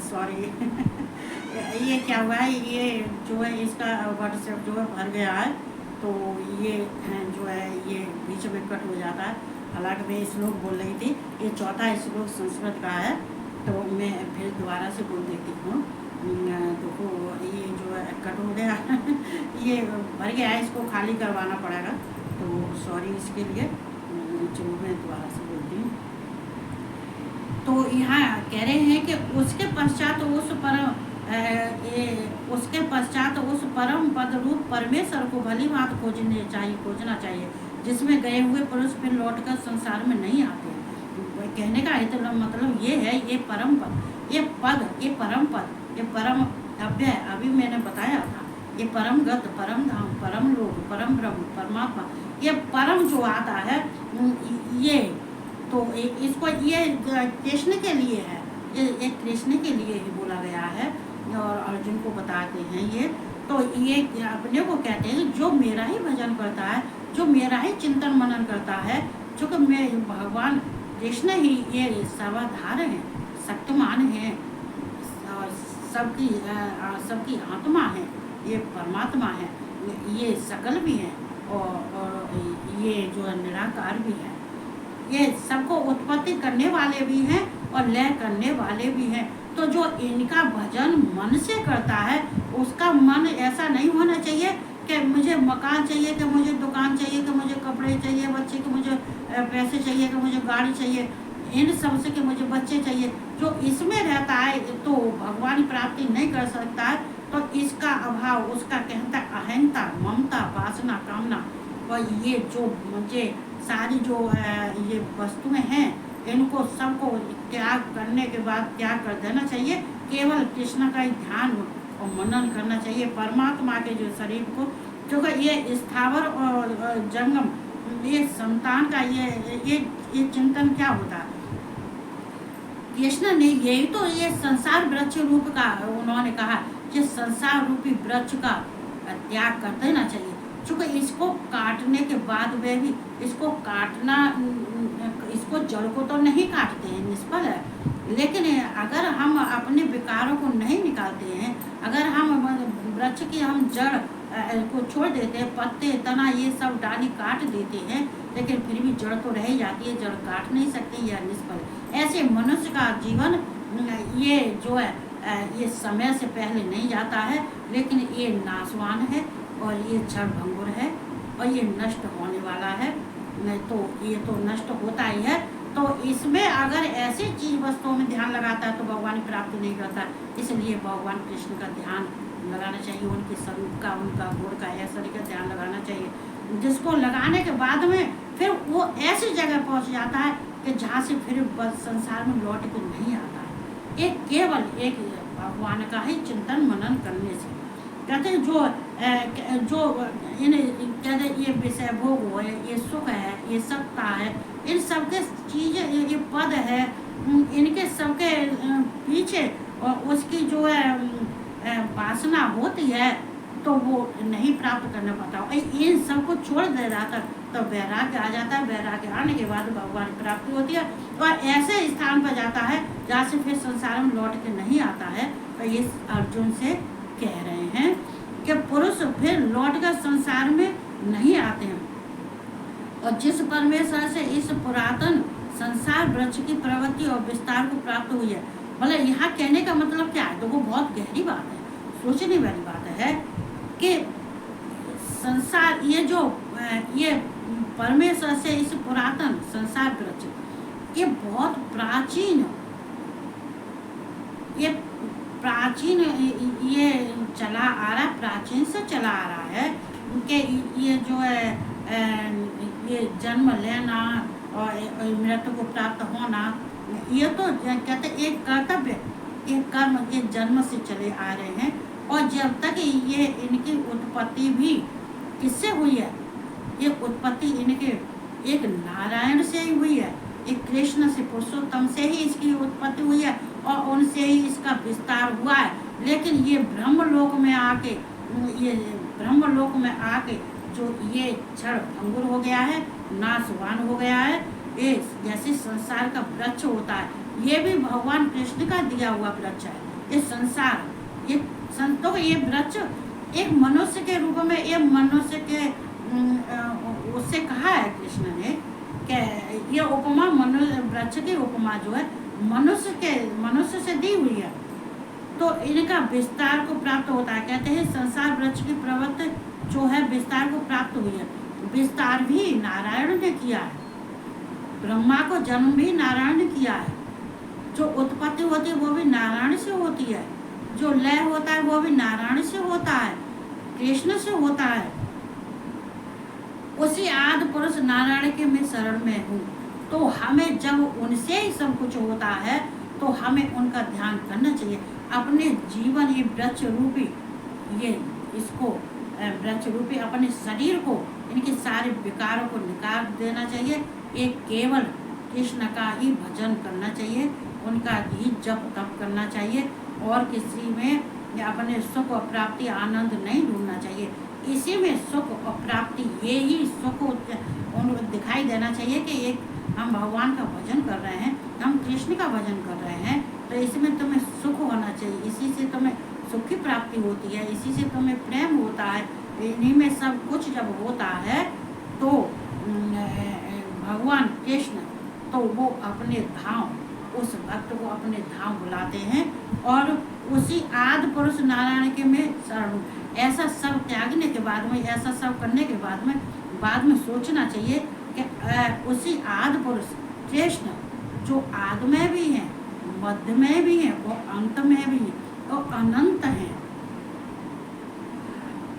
Sorry ये क्या हुआ है, ये जो है इसका व्हाट्सएप जो है भर गया है, तो ये जो है ये बीच में कट हो जाता है। हालांकि मैं श्लोक बोल रही थी, ये चौथा श्लोक संस्कृत का है, तो मैं फिर दोबारा से बोल देती हूँ। देखो ये जो है कट हो गया ये भर गया है, इसको खाली करवाना पड़ेगा, तो सॉरी इसके लिए। चलो मैं दोबारा से बोलती हूँ। तो यहाँ कह रहे हैं कि उसके पश्चात उस परम पद रूप परमेश्वर को भली भांति खोजना चाहिए, जिसमें गए हुए पुरुष फिर लौटकर संसार में नहीं आते हैं। कहने का मतलब ये है, ये परम पद, ये परम पद, ये परम अव्यय, अभी मैंने बताया था, ये परम गत, परम धाम, परम लोक, परम ब्रह्म, परमात्मा, ये परम जो आता है ये, तो इसको ये कृष्ण के लिए है, ये कृष्ण के लिए ही बोला गया है और अर्जुन को बताते हैं ये। तो ये अपने को कहते हैं जो मेरा ही भजन करता है, जो मेरा ही चिंतन मनन करता है, चूँकि मैं भगवान कृष्ण ही ये सर्वाधार हैं, शक्तिमान हैं और सबकी आत्मा है, ये परमात्मा है, ये सकल भी हैं और ये जो है निराकार भी है, ये सबको उत्पत्ति करने वाले भी हैं और लय करने वाले भी हैं। तो जो इनका भजन मन से करता है, उसका मन ऐसा नहीं होना चाहिए कि मुझे मकान चाहिए, कि मुझे दुकान चाहिए, कि मुझे कपड़े चाहिए बच्चे के, मुझे पैसे चाहिए, कि मुझे गाड़ी चाहिए, इन सब से कि मुझे बच्चे चाहिए। जो इसमें रहता है तो भगवान प्राप्ति नहीं कर सकता है। तो इसका अभाव, उसका कहता अहंता, ममता, वासना, कामना, और ये जो मुझे सारी जो ये वस्तुएं हैं, इनको सबको त्याग करने के बाद त्याग कर देना चाहिए। केवल कृष्ण का ही ध्यान और मनन करना चाहिए, परमात्मा के जो शरीर को, क्योंकि ये स्थावर और जंगम, ये संतान का ये चिंतन क्या होता है। कृष्ण ने यही तो ये संसार वृक्ष रूप का उन्होंने कहा कि संसार रूपी वृक्ष का त्याग कर देना चाहिए, चूँकि इसको काटने के बाद वे भी इसको काटना, इसको जड़ को तो नहीं काटते हैं, निष्फल है। लेकिन अगर हम अपने विकारों को नहीं निकालते हैं, अगर हम वृक्ष की हम जड़ को छोड़ देते हैं, पत्ते, तना, ये सब डाली काट देते हैं, लेकिन फिर भी जड़ तो रह जाती है, जड़ काट नहीं सकती, यह निष्फल। ऐसे मनुष्य का जीवन ये जो है ये समय से पहले नहीं जाता है, लेकिन ये नाशवान है और ये क्षण भंगुर है और ये नष्ट होने वाला है। नहीं तो ये तो नष्ट होता ही है। तो इसमें अगर ऐसी चीज वस्तुओं में ध्यान लगाता है तो भगवान की प्राप्ति नहीं करता। इसलिए भगवान कृष्ण का ध्यान लगाना चाहिए, उनके स्वरूप का, उनका गुण का, ऐश्वर्य का ध्यान लगाना चाहिए, जिसको लगाने के बाद में फिर वो ऐसी जगह पहुंच जाता है कि जहाँ से फिर संसार में लौट के नहीं आता है। एक केवल एक भगवान का ही चिंतन मनन करने से। कहते हैं जो इन कहते ये विषय भोग हो, ये सुख है, ये सत्ता है, इन सबके चीज़ें, ये पद है, इनके सबके पीछे और उसकी जो है वासना होती है, तो वो नहीं प्राप्त करना पाता। इन सबको छोड़ दे रहा था तो वैराग्य आ जाता है, वैराग्य आने के बाद भगवान की प्राप्ति होती है और ऐसे स्थान पर जाता है जहाँ से फिर संसार में लौट के नहीं आता है। तो ये अर्जुन से कह रहे हैं कि पुरुष फिर लौटकर संसार में नहीं आते हैं, और जिस परमेश्वर से इस पुरातन संसार वृक्ष की प्रवृत्ति और विस्तार को प्राप्त हुई है। मतलब यहाँ कहने का मतलब क्या है, तो वो बहुत गहरी बात है, सोचने वाली बात है कि संसार ये परमेश्वर से इस पुरातन संसार वृक्ष, ये बहुत प्राचीन ये चला आ रहा है, प्राचीन से चला आ रहा है कि ये जो है ये जन्म लेना और मृत्यु को प्राप्त होना, ये तो कहते एक कर्तव्य, एक कर्म, ये जन्म से चले आ रहे हैं। और जब तक ये इनकी उत्पत्ति भी किससे हुई है, ये उत्पत्ति इनके एक नारायण से ही हुई है, एक कृष्ण से, पुरुषोत्तम से ही इसकी उत्पत्ति हुई है और उनसे ही इसका विस्तार हुआ है। लेकिन ये ब्रह्मलोक में आके जो ये क्षण भंगुर हो गया है, नाशवान हो गया है, ये जैसे संसार का वृक्ष होता है, ये भी भगवान कृष्ण का दिया हुआ वृक्ष है। ये संसार, ये संतों का ये वृक्ष एक मनुष्य के रूप में, ये मनुष्य के उससे कहा है कृष्ण ने कि ये उपमा मनुष्य वृक्ष की उपमा जो है मनुष्य से दी हुई है। तो इनका विस्तार को प्राप्त होता है। कहते हैं संसार वृक्ष की प्रवृत्ति जो है विस्तार को प्राप्त हुई है। विस्तार भी नारायण ने किया है। ब्रह्मा को जन्म भी नारायण ने किया है। जो उत्पत्ति होती है वो भी नारायण से होती है। जो लय होता है वो भी नारायण से होता है, कृष्ण से होता है। उसी आदि पुरुष नारायण के मैं शरण में हूँ। तो हमें जब उनसे ही सब कुछ होता है तो हमें उनका ध्यान करना चाहिए। अपने जीवन ये वृक्ष रूपी, ये इसको वृक्ष रूपी अपने शरीर को, इनके सारे विकारों को निकाल देना चाहिए। एक केवल कृष्ण का ही भजन करना चाहिए, उनका ही जप तप करना चाहिए और किसी में अपने सुख और प्राप्ति आनंद नहीं ढूंढना चाहिए। इसी में सुख और प्राप्ति, ये ही सुख उनको दिखाई देना चाहिए कि एक हम भगवान का भजन कर रहे हैं, हम कृष्ण का भजन कर रहे हैं, तो इसमें तुम्हें सुख होना चाहिए। इसी से तुम्हें सुख की प्राप्ति होती है, इसी से तुम्हें प्रेम होता है। इन्हीं में सब कुछ जब होता है तो भगवान कृष्ण तो वो अपने धाम, उस भक्त को अपने धाम बुलाते हैं और उसी आदि पुरुष नारायण के में शरण। ऐसा सब त्यागने के बाद में, ऐसा सब करने के बाद में सोचना चाहिए कि उसी आदि पुरुष कृष्ण जो आदि में भी हैं, मध्य में भी हैं और अंत में भी हैं और अनंत हैं।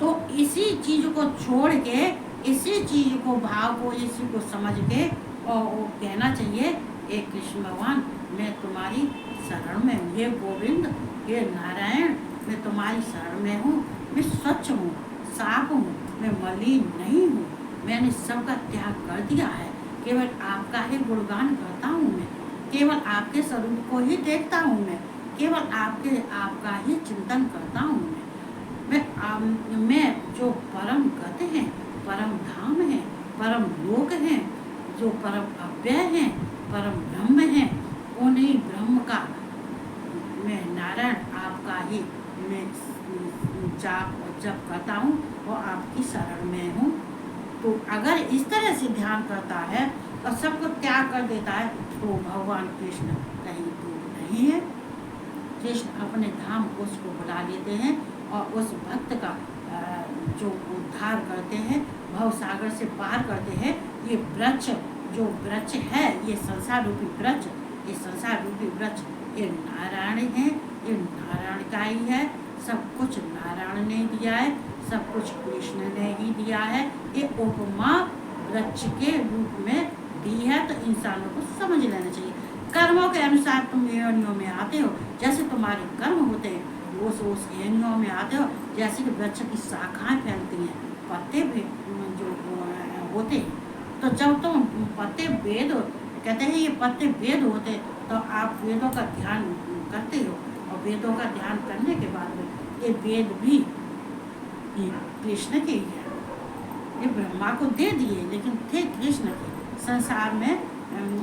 तो इसी चीज को छोड़ के, इसी चीज को, भाव को, इसी को समझ के और वो कहना चाहिए, हे कृष्ण भगवान मैं तुम्हारी शरण में हूँ, हे गोविंद, हे नारायण मैं तुम्हारी शरण में हूँ। मैं स्वच्छ हूँ, साफ हूँ, मैं मलिन नहीं हूँ। मैंने सबका त्याग कर दिया है। केवल आपका ही गुणगान करता हूँ मैं, केवल आपके स्वरूप को ही देखता हूँ मैं, केवल आपका ही चिंतन करता हूँ मैं जो परम गति हैं, परम धाम है, परम लोक हैं, जो परम अव्यय हैं, परम ब्रह्म हैं, उन्हीं ब्रह्म का मैं नारायण आपका ही मैं जाप और जप करता हूँ और आपकी शरण में हूँ। तो अगर इस तरह से ध्यान करता है और सबको त्याग कर देता है तो भगवान कृष्ण कहीं दूर नहीं है। कृष्ण अपने धाम उसको बुला लेते हैं और उस भक्त का जो उद्धार करते हैं, भव सागर से पार करते हैं। ये वृक्ष जो वृक्ष है, ये संसार रूपी वृक्ष, ये संसार रूपी वृक्ष ये नारायण है, ये नारायण का ही है। सब कुछ नारायण ने दिया है, सब कुछ कृष्ण ने ही दिया है। ये उपमा वृक्ष के रूप में दी है, तो इंसानों को समझ लेना चाहिए। कर्मों के अनुसार तुम योनियों में आते हो, जैसे तुम्हारे कर्म होते हैं वो उस योनियों में आते हो। जैसे कि वृक्ष की शाखाएं फैलती हैं, पत्ते भी जो होते हैं, तो जब तुम पत्ते वेद कहते हैं, ये पत्ते वेद होते, तो आप वेदों का ध्यान करते हो और वेदों का ध्यान करने के बाद में ये वेद भी कृष्ण के ही है। ये ब्रह्मा को दे दिए लेकिन थे कृष्ण के। संसार में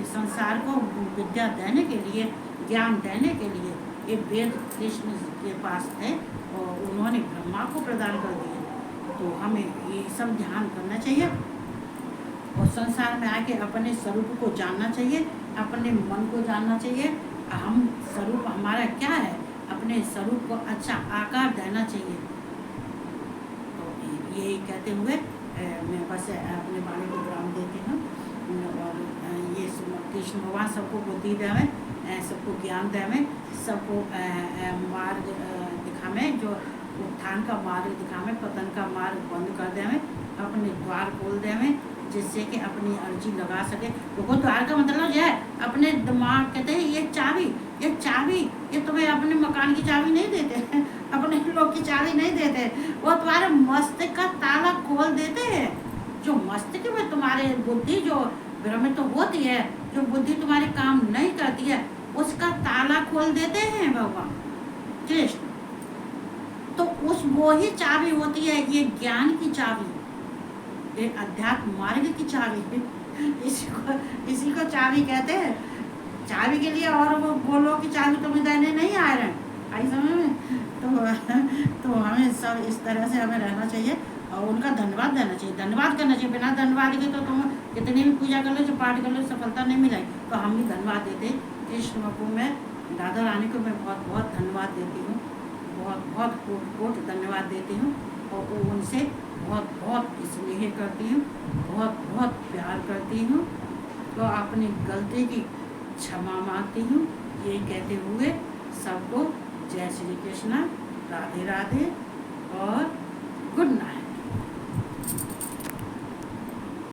संसार को विद्या देने के लिए, ज्ञान देने के लिए ये वेद कृष्ण के पास थे और उन्होंने ब्रह्मा को प्रदान कर दिए। तो हमें ये सब ध्यान करना चाहिए और संसार में आके अपने स्वरूप को जानना चाहिए, अपने मन को जानना चाहिए। हम स्वरूप हमारा क्या है, अपने स्वरूप को अच्छा आकार देना चाहिए। तो यही कहते हुए मैं बस अपने वाणी को विराम देती हूँ और ये कृष्ण भगवान सबको बुद्धि देवे, सबको ज्ञान देवे, सबको मार्ग दिखावे, जो उत्थान का मार्ग दिखावे, पतन का मार्ग बंद कर देवे, अपने द्वार खोल देवे, जिससे कि अपनी अर्जी लगा सके। तो द्वार का मतलब यह है अपने दिमाग, कहते हैं ये चाबी ये तुम्हें अपने मकान की चाबी नहीं देते, अपने लोग की चाबी नहीं देते, वो तुम्हारे मस्तिष्क का ताला खोल देते हैं। जो मस्तिष्क में तुम्हारे बुद्धि जो भ्रमित तो होती है, जो बुद्धि तुम्हारे काम नहीं करती है, उसका ताला खोल देते हैं भगवान कृष्ण। तो उस वो ही चाबी होती है, ये ज्ञान की चाबी, ये अध्यात्म मार्ग की चाबी, इसी को चाबी कहते हैं। चाबी के लिए और वो बोलो कि चाबी तुम्हें देने नहीं आ रहे हैं, आई समझ में। तो हमें सब इस तरह से हमें रहना चाहिए और उनका धन्यवाद देना चाहिए, धन्यवाद करना चाहिए। बिना धन्यवाद के तो तुम कितनी भी पूजा कर लो, जो पाठ कर लो, सफलता नहीं मिलेगी। तो हम भी धन्यवाद देते कृष्ण को, मैं राधा रानी को मैं बहुत बहुत धन्यवाद देती हूँ, बहुत बहुत कोट कोट धन्यवाद देती हूँ। और वो उनसे बहुत बहुत स्नेह करती हूँ, बहुत बहुत प्यार करती हूँ। तो अपनी गलती की क्षमा मांगती हूँ। ये कहते हुए सबको जय श्री कृष्ण, राधे राधे और गुड नाइट।